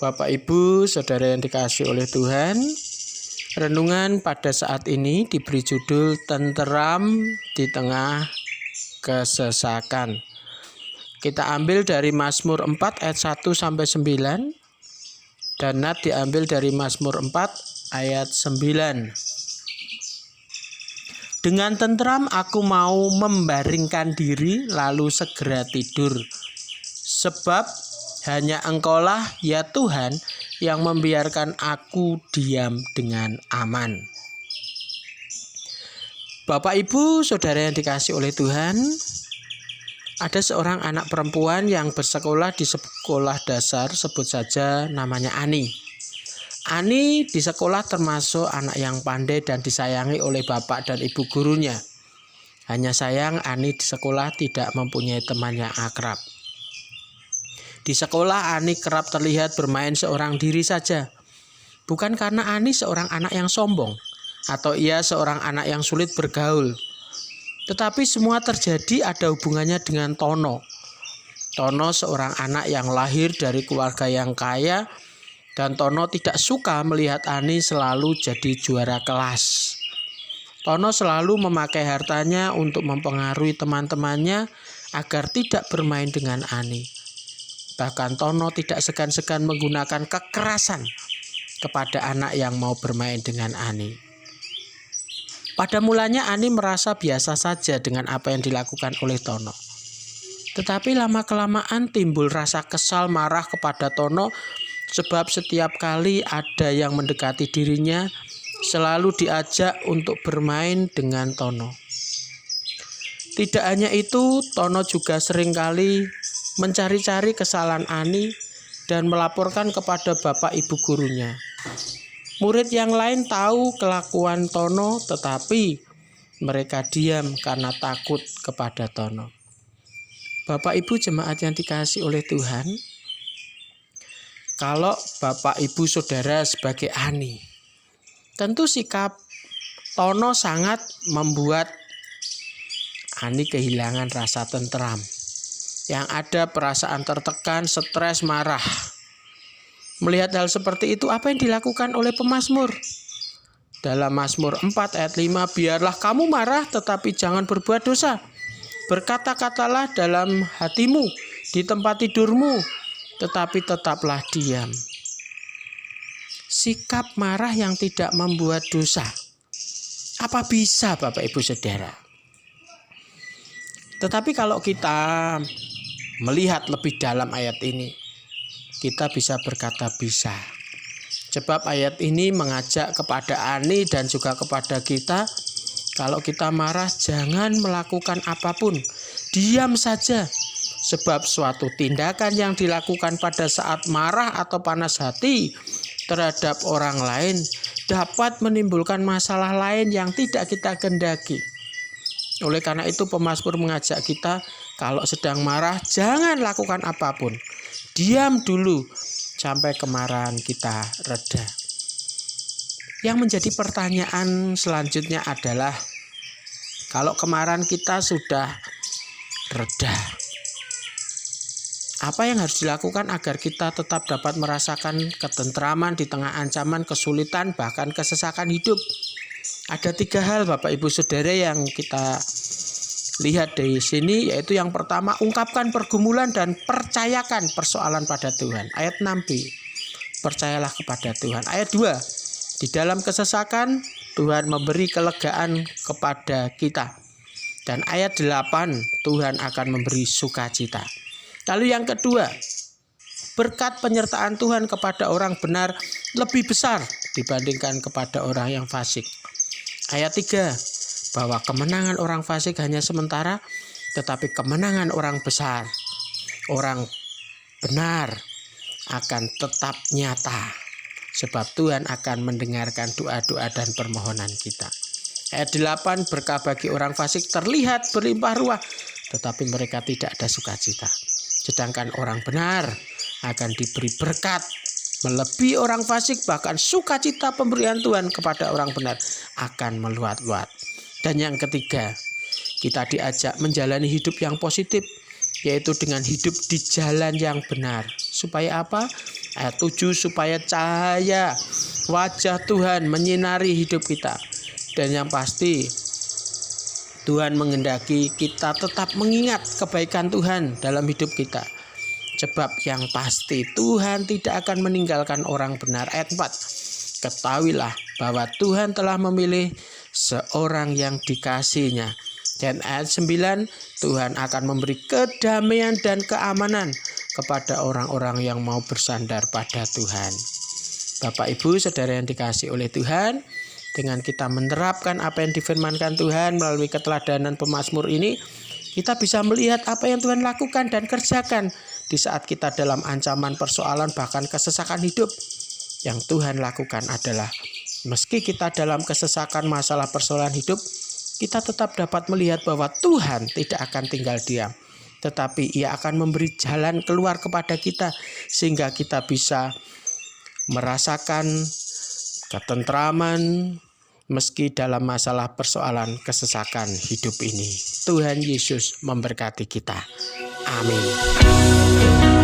Bapak, Ibu, Saudara yang dikasihi oleh Tuhan, renungan pada saat ini diberi judul Tenteram di Tengah Kesesakan. Kita ambil dari Mazmur 4 ayat 1-9 dan Nat diambil dari Mazmur 4 ayat 9. Dengan tenteram aku mau membaringkan diri lalu segera tidur. Sebab hanya Engkaulah ya Tuhan yang membiarkan aku diam dengan aman. Bapak, Ibu, Saudara yang dikasihi oleh Tuhan, ada seorang anak perempuan yang bersekolah di sekolah dasar, sebut saja namanya Ani. Ani di sekolah termasuk anak yang pandai dan disayangi oleh bapak dan ibu gurunya. Hanya sayang Ani di sekolah tidak mempunyai teman yang akrab. Di sekolah Ani kerap terlihat bermain seorang diri saja. Bukan karena Ani seorang anak yang sombong atau ia seorang anak yang sulit bergaul. Tetapi semua terjadi ada hubungannya dengan Tono. Tono seorang anak yang lahir dari keluarga yang kaya dan Tono tidak suka melihat Ani selalu jadi juara kelas. Tono selalu memakai hartanya untuk mempengaruhi teman-temannya agar tidak bermain dengan Ani. Bahkan Tono tidak segan-segan menggunakan kekerasan kepada anak yang mau bermain dengan Ani. Pada mulanya Ani merasa biasa saja dengan apa yang dilakukan oleh Tono. Tetapi lama-kelamaan timbul rasa kesal marah kepada Tono sebab setiap kali ada yang mendekati dirinya selalu diajak untuk bermain dengan Tono. Tidak hanya itu, Tono juga seringkali mencari-cari kesalahan Ani dan melaporkan kepada bapak ibu gurunya. Murid yang lain tahu kelakuan Tono, tetapi mereka diam karena takut kepada Tono. Bapak, Ibu, jemaat yang dikasihi oleh Tuhan, kalau bapak ibu saudara sebagai Ani, tentu sikap Tono sangat membuat Ani kehilangan rasa tenteram. Yang ada perasaan tertekan, stres, marah. Melihat hal seperti itu, apa yang dilakukan oleh pemazmur? Dalam Mazmur 4 ayat 5, biarlah kamu marah tetapi jangan berbuat dosa. Berkata-katalah dalam hatimu di tempat tidurmu, tetapi tetaplah diam. Sikap marah yang tidak membuat dosa. Apa bisa, Bapak, Ibu, Saudara? Tetapi kalau kita melihat lebih dalam ayat ini, kita bisa berkata bisa. Sebab ayat ini mengajak kepada Ani dan juga kepada kita, kalau kita marah jangan melakukan apapun, diam saja. Sebab suatu tindakan yang dilakukan pada saat marah atau panas hati terhadap orang lain dapat menimbulkan masalah lain yang tidak kita kehendaki. Oleh karena itu pemazmur mengajak kita, kalau sedang marah jangan lakukan apapun. Diam dulu sampai kemarahan kita reda. Yang menjadi pertanyaan selanjutnya adalah, kalau kemarahan kita sudah reda, apa yang harus dilakukan agar kita tetap dapat merasakan ketentraman di tengah ancaman, kesulitan, bahkan kesesakan hidup? Ada 3 hal, Bapak, Ibu, Saudara, yang kita lihat dari sini, yaitu yang pertama, ungkapkan pergumulan dan percayakan persoalan pada Tuhan. Ayat 6b, percayalah kepada Tuhan. Ayat 2, di dalam kesesakan Tuhan memberi kelegaan kepada kita. Dan ayat 8, Tuhan akan memberi sukacita. Lalu yang kedua, berkat penyertaan Tuhan kepada orang benar lebih besar dibandingkan kepada orang yang fasik. Ayat 3, bahwa kemenangan orang fasik hanya sementara, tetapi kemenangan orang besar, orang benar akan tetap nyata. Sebab Tuhan akan mendengarkan doa-doa dan permohonan kita. Ayat 8, berkah bagi orang fasik terlihat berlimpah ruah, tetapi mereka tidak ada sukacita. Sedangkan orang benar akan diberi berkat melebihi orang fasik, bahkan sukacita pemberian Tuhan kepada orang benar akan meluat-luat. Dan yang ketiga, kita diajak menjalani hidup yang positif, yaitu dengan hidup di jalan yang benar. Supaya apa? Ayat 7, supaya cahaya wajah Tuhan menyinari hidup kita. Dan yang pasti, Tuhan menghendaki kita tetap mengingat kebaikan Tuhan dalam hidup kita. Sebab yang pasti Tuhan tidak akan meninggalkan orang benar. Ayat 4, ketahuilah bahwa Tuhan telah memilih seorang yang dikasihinya. Dan ayat 9, Tuhan akan memberi kedamaian dan keamanan kepada orang-orang yang mau bersandar pada Tuhan. Bapak, Ibu, Saudara yang dikasihi oleh Tuhan, dengan kita menerapkan apa yang difirmankan Tuhan melalui keteladanan pemazmur ini, kita bisa melihat apa yang Tuhan lakukan dan kerjakan di saat kita dalam ancaman, persoalan, bahkan kesesakan hidup. Yang Tuhan lakukan adalah, meski kita dalam kesesakan, masalah, persoalan hidup, kita tetap dapat melihat bahwa Tuhan tidak akan tinggal diam, tetapi Ia akan memberi jalan keluar kepada kita, sehingga kita bisa merasakan ketentraman meski dalam masalah, persoalan, kesesakan hidup ini. Tuhan Yesus memberkati kita. Amin.